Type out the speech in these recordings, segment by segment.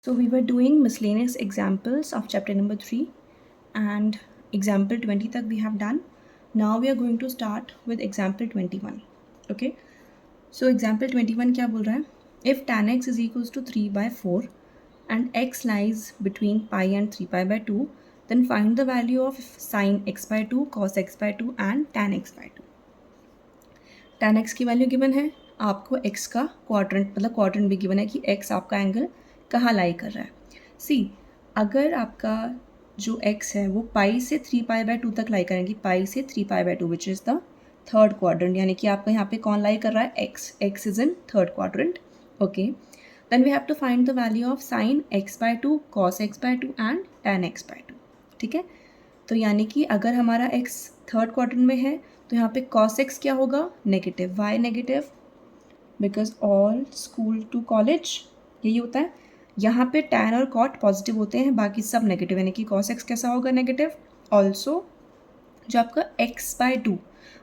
So we were doing miscellaneous examples of chapter number 3 and example 20 tak we have done. Now we are going to start with example 21. Okay. So example 21 क्या बोल रहा है? If tan x is equals to 3/4 and x lies between pi and 3/2, then find the value of sin x/2, cos x/2 and tan x/2. tan x की value given है, आपको x का quadrant मतलब quadrant भी given है कि x आपका angle कहाँ लाई कर रहा है. सी अगर आपका जो x है वो पाई से 3π/2 तक लाई करेंगी, पाई से 3π/2 which is the third quadrant, यानी कि आपका यहाँ पे कौन लाई कर रहा है, x is in third quadrant. Okay, then we have to find the value of sine x/2, cos x/2 and tan x/2. ठीक है, तो यानी कि अगर हमारा x थर्ड क्वाड्रेंट में है तो यहाँ पे cos x क्या होगा, negative. Why negative? Because all school to college यही होता है. यहाँ पे tan और cot पॉजिटिव होते हैं, बाकी सब नेगेटिव, यानी कि cos x कैसा होगा, नेगेटिव. ऑल्सो जो आपका x/2,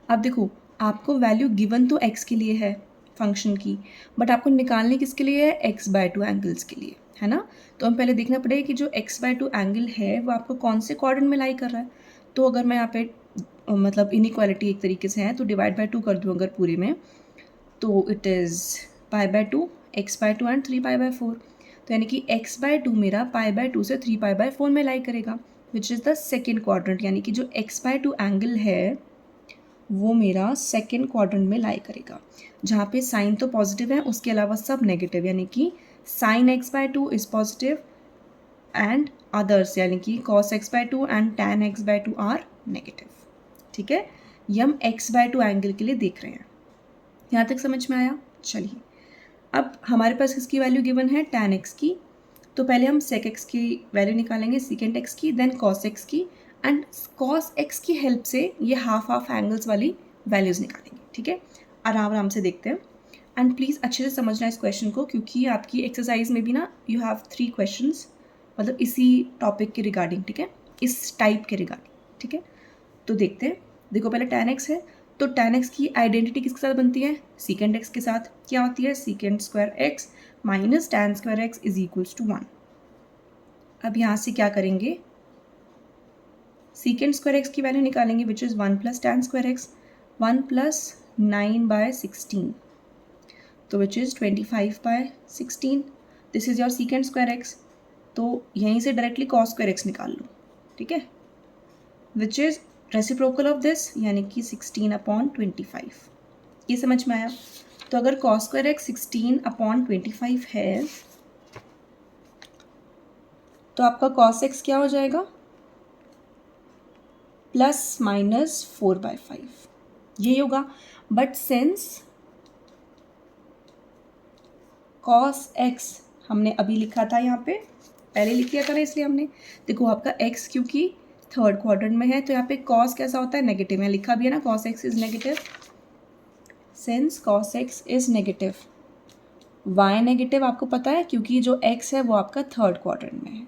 अब देखो आपको वैल्यू गिवन तो x के लिए है फंक्शन की, बट आपको निकालने किसके लिए है, x/2 एंगल्स के लिए, है ना. तो हम पहले देखना पड़ेगा कि जो x/2 एंगल है वो आपको कौन से क्वाड्रेंट में लाई कर रहा है. तो अगर मैं यहाँ पे मतलब इनइक्वालिटी एक तरीके से है तो डिवाइड/2 कर दूँ अगर पूरे में, तो इट इज़ π/2, x/2 एंड 3π/4. तो यानी कि x/2 मेरा π/2 से 3π/4 में लाई करेगा, विच इज़ द सेकेंड क्वाड्रेंट, यानी कि जो x/2 एंगल है वो मेरा सेकेंड क्वाड्रेंट में लाई करेगा, जहाँ पे साइन तो पॉजिटिव है, उसके अलावा सब नेगेटिव, यानी कि sine x/2 is positive and others, यानी कि cos x/2 and tan x/2 are negative. ठीक है, ये हम x/2 एंगल के लिए देख रहे हैं. यहाँ तक समझ में आया? चलिए, अब हमारे पास किसकी वैल्यू गिवन है, tan x की. तो पहले हम sec x की वैल्यू निकालेंगे, secant x की, देन cos x की, एंड cos x की हेल्प से ये हाफ हाफ एंगल्स वाली वैल्यूज़ निकालेंगे. ठीक है, आराम आराम से देखते हैं. एंड प्लीज़ अच्छे से समझना इस क्वेश्चन को, क्योंकि आपकी एक्सरसाइज में भी ना यू हैव 3 क्वेश्चंस मतलब इसी टॉपिक के रिगार्डिंग. ठीक है, इस टाइप के रिगार्डिंग. ठीक है, तो देखते हैं. देखो पहले tan x है, तो tan x की आइडेंटिटी किसके साथ बनती है, secant x के साथ. क्या होती है, secant square x minus tan square x is equals to 1. अब यहाँ से क्या करेंगे, secant स्क्वायर x की वैल्यू निकालेंगे, which is 1 plus tan square x, 1 plus 9/16, तो which is 25/16. This is your secant square x. तो यहीं से डायरेक्टली cos स्क्वायर x निकाल लो. ठीक है, which is reciprocal of this, यानी कि 16/25. ये समझ में आया? तो अगर cos स्क्वायर x 16/25 है तो आपका cos x क्या हो जाएगा, प्लस माइनस 4/5, यही होगा. बट सिंस cos x हमने अभी लिखा था, यहाँ पे पहले लिख लिया था ना, इसलिए हमने, देखो आपका x क्योंकि थर्ड क्वाड्रेंट में है तो यहाँ पे cos कैसा होता है, नेगेटिव. यहाँ लिखा भी है ना, cos x is negative. Since cos x is negative, y negative आपको पता है क्योंकि जो x है वो आपका थर्ड क्वाड्रेंट में है,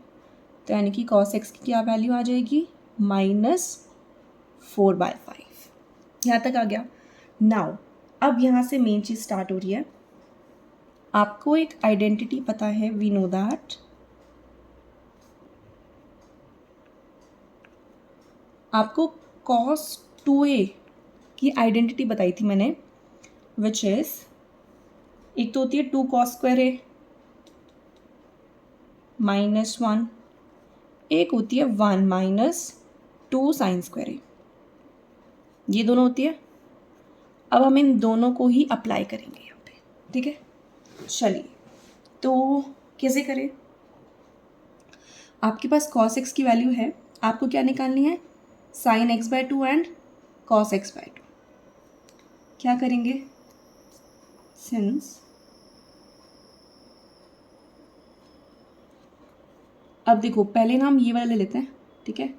तो यानी कि cos x की क्या वैल्यू आ जाएगी, -4/5. यहाँ तक आ गया. नाउ अब यहाँ से मेन चीज़ स्टार्ट हो रही है. आपको एक आइडेंटिटी पता है, वी नो दैट आपको cos 2a की आइडेंटिटी बताई थी मैंने, विच इज़, एक तो होती है 2 cos स्क्वायर a -1, एक होती है 1 माइनस 2 साइन स्क्वायर a. ये दोनों होती है. अब हम इन दोनों को ही अप्लाई करेंगे यहाँ पे. ठीक है, चलिए तो कैसे करें. आपके पास cos x की वैल्यू है, आपको क्या निकालनी है, sin x/2 and cos x/2. क्या करेंगे, सिंस अब देखो पहले ना हम ये वाला ले लेते हैं. ठीक है,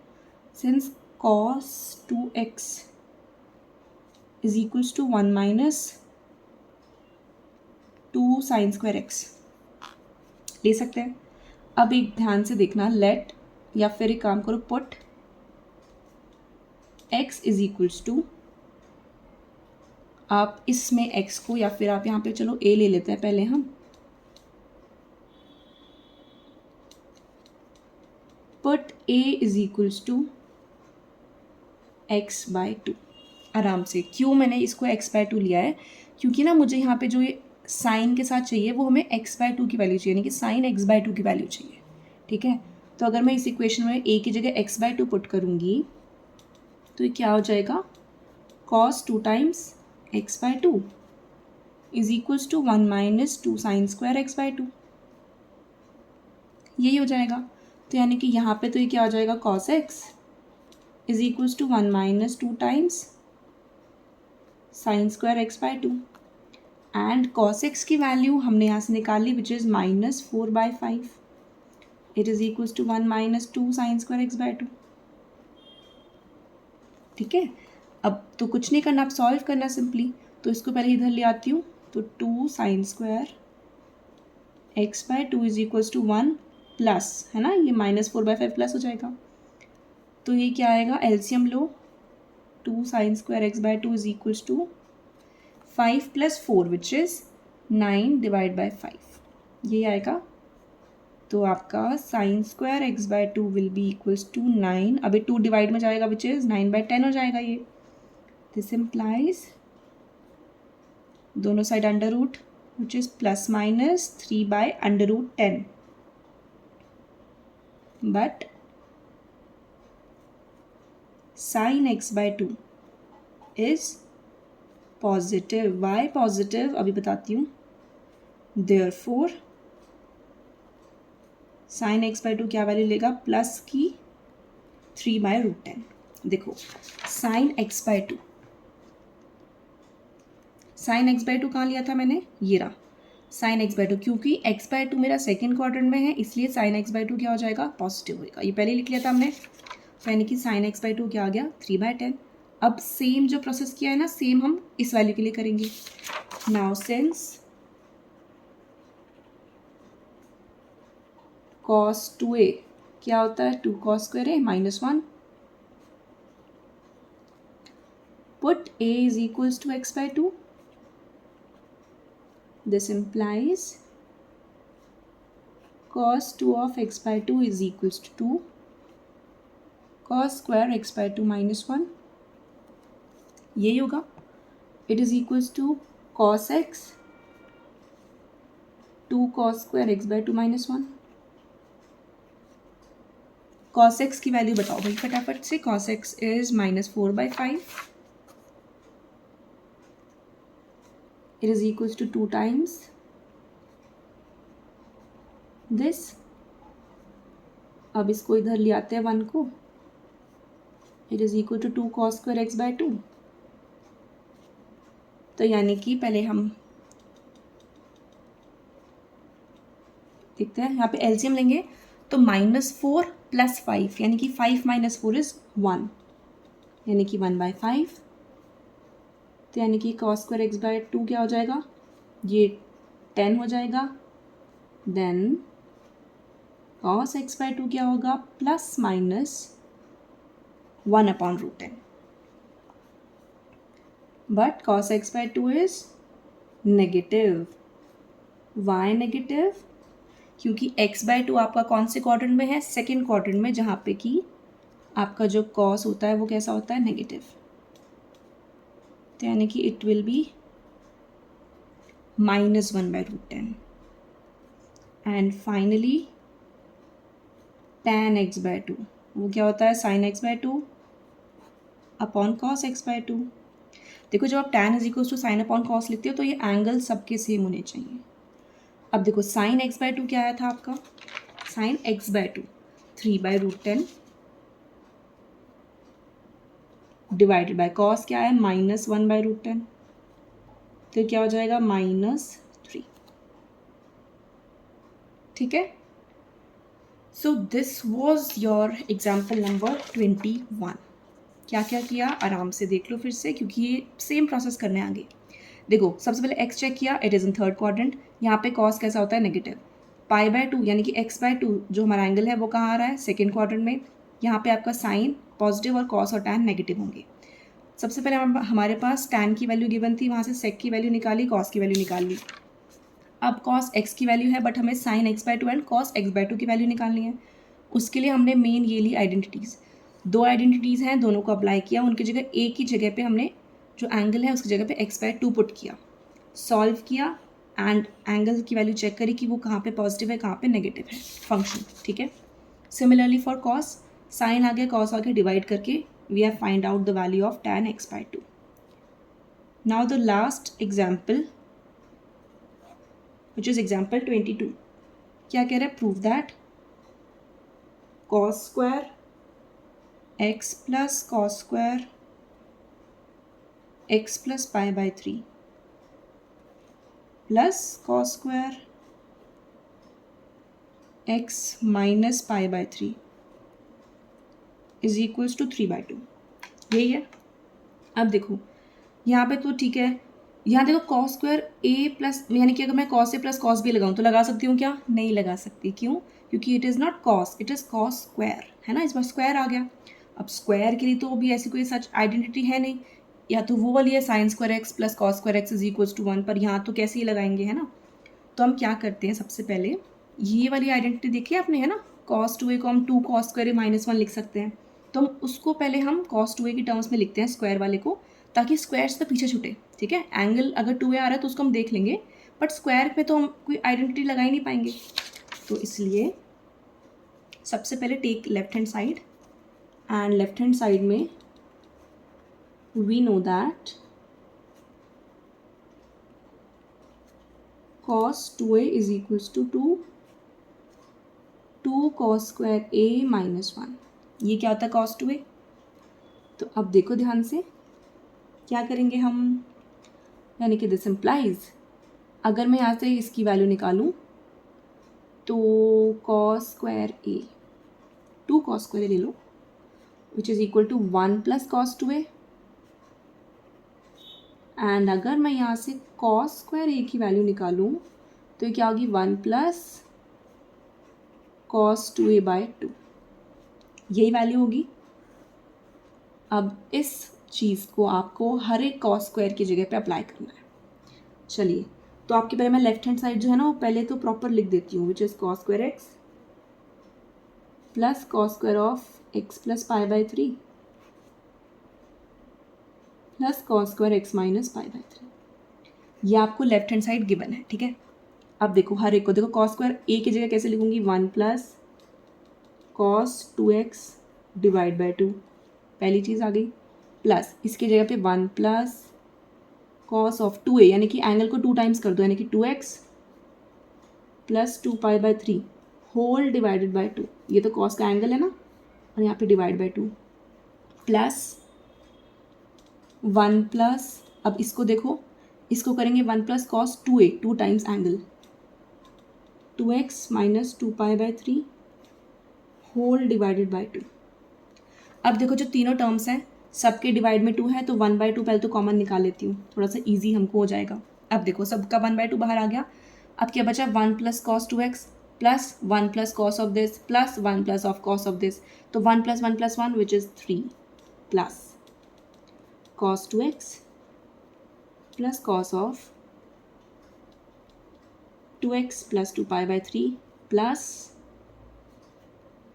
since cos 2x is equals to 1 minus 2 sine square x ले सकते हैं. अब एक ध्यान से देखना, लेट, या फिर एक काम करो, put x is equals to, आप इसमें x को, या फिर आप यहाँ पे चलो a ले लेते हैं पहले हम, put a is equals to x/2। आराम से क्यों मैंने इसको x/2 लिया है, क्योंकि ना मुझे यहाँ पे जो ये साइन के साथ चाहिए वो हमें x/2 की वैल्यू चाहिए, यानी कि साइन x/2 की वैल्यू चाहिए। ठीक है, तो अगर मैं इस इक्वेशन में a की जगह x/2 पुट करूँगी तो ये क्या हो जाएगा, cos 2 times x/2 is equals to 1 minus 2 sine square x/2, यही हो जाएगा। तो यानी कि यहाँ पे तो ये क्या हो जाएगा, cos x is equals to 1 minus 2 times sine square x/2 and cos x की वैल्यू हमने यहाँ से निकाली which is -4/5, it is equals to 1 minus 2 sine square x/2। ठीक है, अब तो कुछ नहीं करना, अब सॉल्व करना सिंपली। तो इसको पहले इधर ले आती हूँ, तो 2 sine square x/2 is equals to 1 plus, है ना, ये -4/5 प्लस हो जाएगा। तो ये क्या आएगा, एलसीएम लो, 2 sine square x/2 is equals to 5 + 4 which is 9 divide by 5, ये आएगा। तो आपका sine square x/2 will be equals to 9, अभी 2 डिवाइड में जाएगा विच इज़ 9/10 हो जाएगा ये। दिस इम्प्लाइज दोनों side under root which is ±3/√10, but sine x/2 is positive. Why positive, अभी बताती हूँ। देयरफॉर साइन x/2 क्या वैल्यू लेगा, प्लस की 3/√10। देखो साइन x/2, साइन x/2 कहाँ लिया था मैंने, ये रहा साइन x/2, क्योंकि x/2 मेरा सेकेंड क्वाड्रेंट में है इसलिए साइन x/2 क्या हो जाएगा, पॉजिटिव होएगा। ये पहले लिख लिया था हमने, यानी कि साइन x/2 क्या आ गया, 3/10। अब सेम जो प्रोसेस किया है ना, सेम हम इस वैल्यू के लिए करेंगे। नाउ सिंस cos 2a क्या होता है, 2 cos square a -1, put a is equals to x/2, this implies cos 2 of x/2 is equals to 2 cos square x/2 -1, यही होगा। it is equals to cos x 2 cos square x/2 -1। cos x की value बताओ भाई फटाफट से, cos x is -4/5, it is equals to 2 times this। अब इसको इधर ले आते हैं 1 को, it is equal to 2 cos square x/2। तो यानी कि पहले हम देखते हैं, यहाँ पे एलसीएम लेंगे तो -4 + 5, यानी कि 5 - 4 इज 1, यानी कि 1/5। तो यानी कि cos square x/2 क्या हो जाएगा, ये 10 हो जाएगा। देन cos x/2 क्या होगा, ±1/√10, but cos x/2 is negative. Why negative, क्योंकि x/2 आपका कौन से क्वाड्रेंट में है, सेकेंड क्वाड्रेंट में, जहाँ पे कि आपका जो cos होता है वो कैसा होता है, नेगेटिव। तो यानी कि it will be -1/√10 and finally tan x/2 वो क्या होता है, sin x/2 upon cos x/2। देखो जब आप tan is sine upon cos लिखते हो तो ये एंगल सबके सेम होने चाहिए। अब देखो sin x/2 क्या आया था आपका, sin x/2 3/√10 divided by cos क्या है, -1/√10, तो क्या हो जाएगा, -3। ठीक है, so this was your example number 21। क्या क्या किया आराम से देख लो फिर से, क्योंकि ये सेम प्रोसेस करने आगे। देखो सबसे पहले x चेक किया, it is in third quadrant. यहाँ पे cos कैसा होता है, नेगेटिव। π/2 यानी कि x/2 जो हमारा एंगल है वो कहाँ आ रहा है, सेकेंड क्वाड्रेंट में। यहाँ पे आपका साइन पॉजिटिव और cos और tan नेगेटिव होंगे। सबसे पहले हमारे पास tan की वैल्यू गिवन थी, वहाँ से sec की वैल्यू निकाली, cos की वैल्यू निकाल ली। अब cos x की वैल्यू है बट हमें sin x/2 and cos x/2 की वैल्यू निकालनी है। उसके लिए हमने मेन ये ली आइडेंटिटीज़, 2 आइडेंटिटीज़ हैं, दोनों को अप्लाई किया, उनकी जगह एक ही जगह पे हमने जो एंगल है उसकी जगह पे x/2 पुट किया, सॉल्व किया एंड एंगल की वैल्यू चेक करी कि वो कहाँ पे पॉजिटिव है कहाँ पे नेगेटिव है फंक्शन, ठीक है। सिमिलरली फॉर कॉस, साइन आ गया कॉस आ गया, डिवाइड करके we have find out the value of tan x/2. Now the last example which is example 22. क्या कह रहा है? Prove that cos square x plus cos square x plus pi by 3 plus cos square x minus pi by 3 is equals to 3/2. यही है। अब देखो यहाँ पे तो ठीक है, यहाँ देखो cos स्क्वायर a प्लस, यानी कि अगर मैं cos a plus cos b लगाऊँ तो लगा सकती हूँ क्या? नहीं लगा सकती। क्यों? क्योंकि it is not cos, it is cos square, है ना, इस बार स्क्वायर आ गया। अब स्क्वायर के लिए तो भी ऐसी कोई सच आइडेंटिटी है नहीं, या तो वो वाली है sine square x plus cos square x is equals to 1, पर यहाँ तो कैसे ही लगाएंगे, है ना। तो हम क्या करते हैं, सबसे पहले ये वाली आइडेंटिटी देखी आपने, है ना, cos 2a को हम 2 cos स्क्वायर -1 लिख सकते हैं। तो हम उसको पहले हम cos 2a की टर्म्स में लिखते हैं स्क्वायर वाले को, ताकि स्क्वायर्स तो पीछे छूटे, ठीक है। एंगल अगर 2a आ रहा है तो उसको हम देख लेंगे, बट स्क्वायर पे तो हम कोई आइडेंटिटी लगा ही नहीं पाएंगे। तो इसलिए सबसे पहले take left hand side, and left hand side में we know that cos 2a is equals to 2 cos square a minus 1. ये क्या होता है cos 2a? तो अब देखो ध्यान से क्या करेंगे हम, यानी कि दिस इम्प्लाइज, अगर मैं यहाँ से इसकी वैल्यू निकालूँ तो cos square a, 2 cos square a ले लो, which is equal to 1 plus cos 2a, and अगर मैं यहाँ से cos स्क्वायर a की वैल्यू निकालूँ तो ये क्या होगी, 1 प्लस cos 2a बाय 2, यही वैल्यू होगी। अब इस चीज़ को आपको हर एक cos स्क्वायर की जगह पे अप्लाई करना है। चलिए, तो आपके पहले मैं लेफ्ट हैंड साइड जो है ना वो पहले तो प्रॉपर लिख देती हूँ, which is cos square x plus cos square of x plus pi by 3 plus cos square x minus pi by 3। ये आपको लेफ्ट हैंड साइड गिवन है, ठीक है। अब देखो हर एक को देखो, cos स्क्वायर a की जगह कैसे लिखूंगी, 1 plus cos 2x divide by 2, पहली चीज़ आ गई, प्लस इसकी जगह पे 1 प्लस cos ऑफ 2a, यानी कि एंगल को 2 टाइम्स कर दो, यानी कि 2x plus 2 pi by 3 whole divided by 2, ये तो cos का एंगल है ना, और यहाँ पे डिवाइड बाई 2 प्लस 1 प्लस, अब इसको देखो, इसको करेंगे 1 plus cos 2a, 2 times angle, 2x minus 2 pi by 3 whole divided by 2। अब देखो जो तीनों टर्म्स हैं सबके डिवाइड में 2 है, तो 1/2 पहले तो कॉमन निकाल लेती हूँ, थोड़ा सा इजी हमको हो जाएगा। अब देखो सबका 1/2 बाहर आ गया। अब क्या बचा, 1 plus cos 2x plus 1 plus cos of this plus 1 plus of cos of this, तो 1 plus 1 plus 1 which is 3 plus cos 2x plus cos of 2x plus 2 pi by 3 plus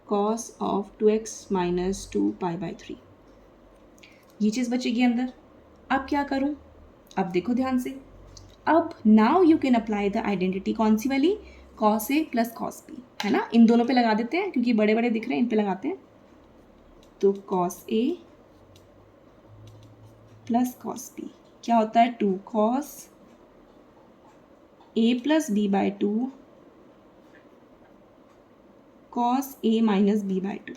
cos of 2x minus 2 pi by 3, ये चीज़ बचेगी अंदर। अब क्या करूं, अब देखो ध्यान से, अब now you can apply the identity, कौन सी वाली, cos a plus cos b, है ना, इन दोनों पे लगा देते हैं क्योंकि बड़े बड़े दिख रहे हैं, इन पे लगाते हैं। तो cos a plus cos b क्या होता है, 2 cos a plus b by 2 cos a minus b by 2,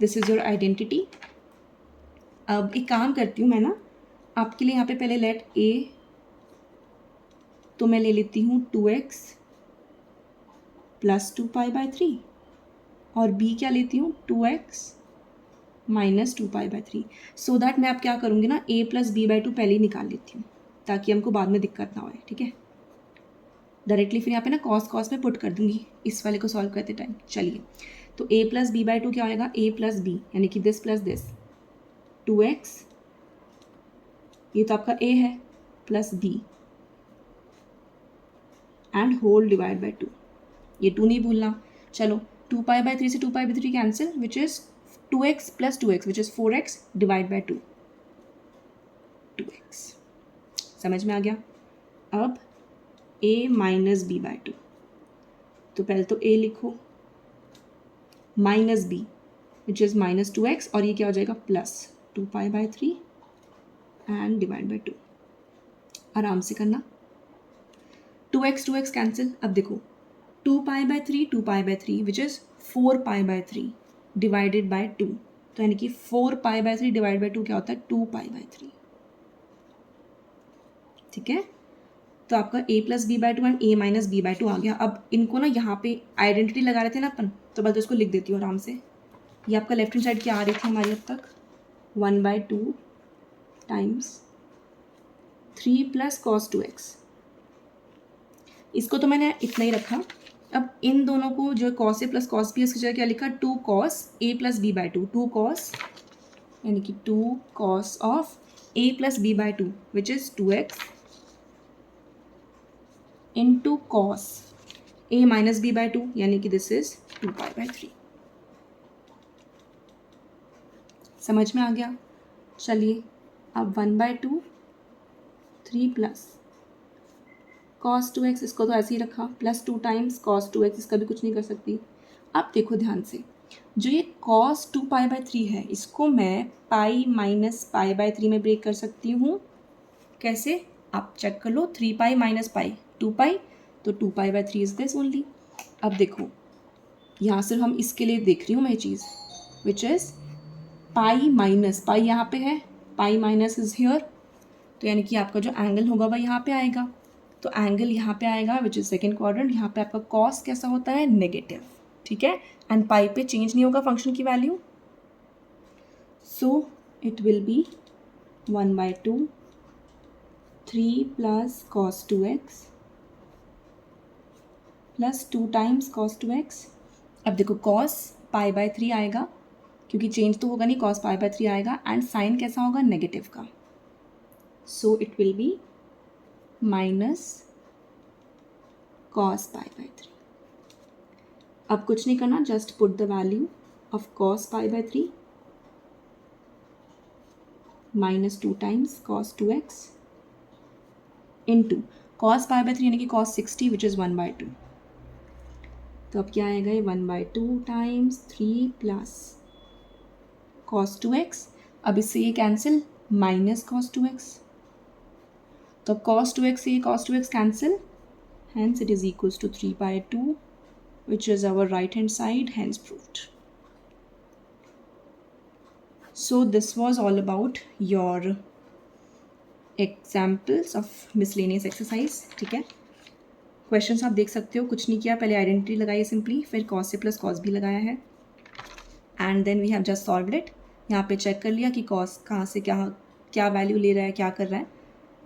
this is your identity. अब एक काम करती हूँ मैं ना, आपके लिए यहाँ पे पहले लेट a, तो मैं ले लेती हूँ 2x प्लस 2 पाई बाई 3, और b क्या लेती हूँ, 2x minus 2 pi by 3, so that मैं अब क्या करूँगी ना, a प्लस b बाई 2 पहले ही निकाल लेती हूँ ताकि हमको बाद में दिक्कत ना होए, ठीक है। डायरेक्टली फिर यहाँ पे ना cos में पुट कर दूँगी इस वाले को सॉल्व करते टाइम। चलिए, तो a प्लस b बाई 2 क्या होएगा, a प्लस b, यानी कि दिस प्लस दिस, 2x, ये तो आपका a है, plus b and whole divide by 2, ये 2 नहीं भूलना। चलो 2π/3 से 2π/3 cancel, which is 2x + 2x which is 4x / 2, 2x। समझ में आ गया? अब a - b/2, तो पहले तो a लिखो minus b which is -2x, और ये क्या हो जाएगा +2π/3 एंड / 2। आराम से करना, 2x कैंसिल। अब देखो 2π/3 2π/3 विच इज 4π/3 डिवाइडेड बाय 2, तो यानी कि 4π/3 डिवाइड बाय 2 क्या होता है 2π/3। ठीक है, तो आपका a + b/2 and a - b/2 आ गया। अब इनको ना यहाँ पे आइडेंटिटी लगा रहे थे ना अपन, तो बस उसको लिख देती हूँ आराम से। ये आपका लेफ्ट हैंड साइड क्या आ रही थी हमारी अब तक, 1/2 टाइम्स 3 + cos 2x। इसको तो मैंने इतना ही रखा। अब इन दोनों को जो cos a + cos b, इसकी जगह क्या लिखा 2 cos a + b/2, 2 cos यानी कि 2 cos of a + b/2 which is 2x into cos a - b/2 यानी कि दिस इज 2π/3। समझ में आ गया? चलिए अब 1/2 3 + cos 2x, इसको तो ऐसे ही रखा, +2 टाइम्स cos 2x, इसका भी कुछ नहीं कर सकती। अब देखो ध्यान से, जो ये cos 2π/3 है इसको मैं पाई - π/3 में ब्रेक कर सकती हूँ। कैसे? आप चेक कर लो, 3π - π 2π, तो 2π/3 इज दिस ओनली। अब देखो यहाँ सिर्फ हम इसके लिए देख रही हूँ मैं ये चीज़, विच इज़ पाई यहाँ पे है, पाई माइनस इज हियर, तो यानी कि आपका जो एंगल होगा वह यहाँ पे आएगा, तो एंगल यहाँ पे आएगा विच इज सेकेंड क्वाड्रेंट। यहाँ पे आपका कॉस कैसा होता है नेगेटिव, ठीक है, एंड पाई पे चेंज नहीं होगा फंक्शन की value, so it will be 1/2 3 + cos 2x + 2 times cos 2x। अब देखो cos π/3 आएगा, क्योंकि चेंज तो होगा नहीं, cos π/3 आएगा, एंड साइन कैसा होगा नेगेटिव का, so it will be -cos π/3। अब कुछ नहीं करना, just put the value of cos π/3 -2 times cos 2x into cos π/3 यानी कि cos 60 विच इज़ 1/2, तो अब क्या आएगा ये 1/2 टाइम्स 3 + cos 2x। अब इससे ये कैंसिल -cos 2x, तो cos 2x से ये cos 2x cancel, hence it is equals to 3/2 which is our right hand side, hence proved. So this was all about your examples of miscellaneous exercise। ठीक है, questions आप देख सकते हो, कुछ नहीं किया, पहले आइडेंटिटी लगाई सिंपली, फिर cos a + cos b लगाया है, and then we have just solved it. यहाँ पे चेक कर लिया कि cos कहाँ से क्या वैल्यू ले रहा है, क्या कर रहा है।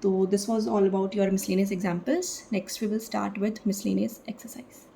तो this was all about your miscellaneous examples. Next we will start with miscellaneous exercise.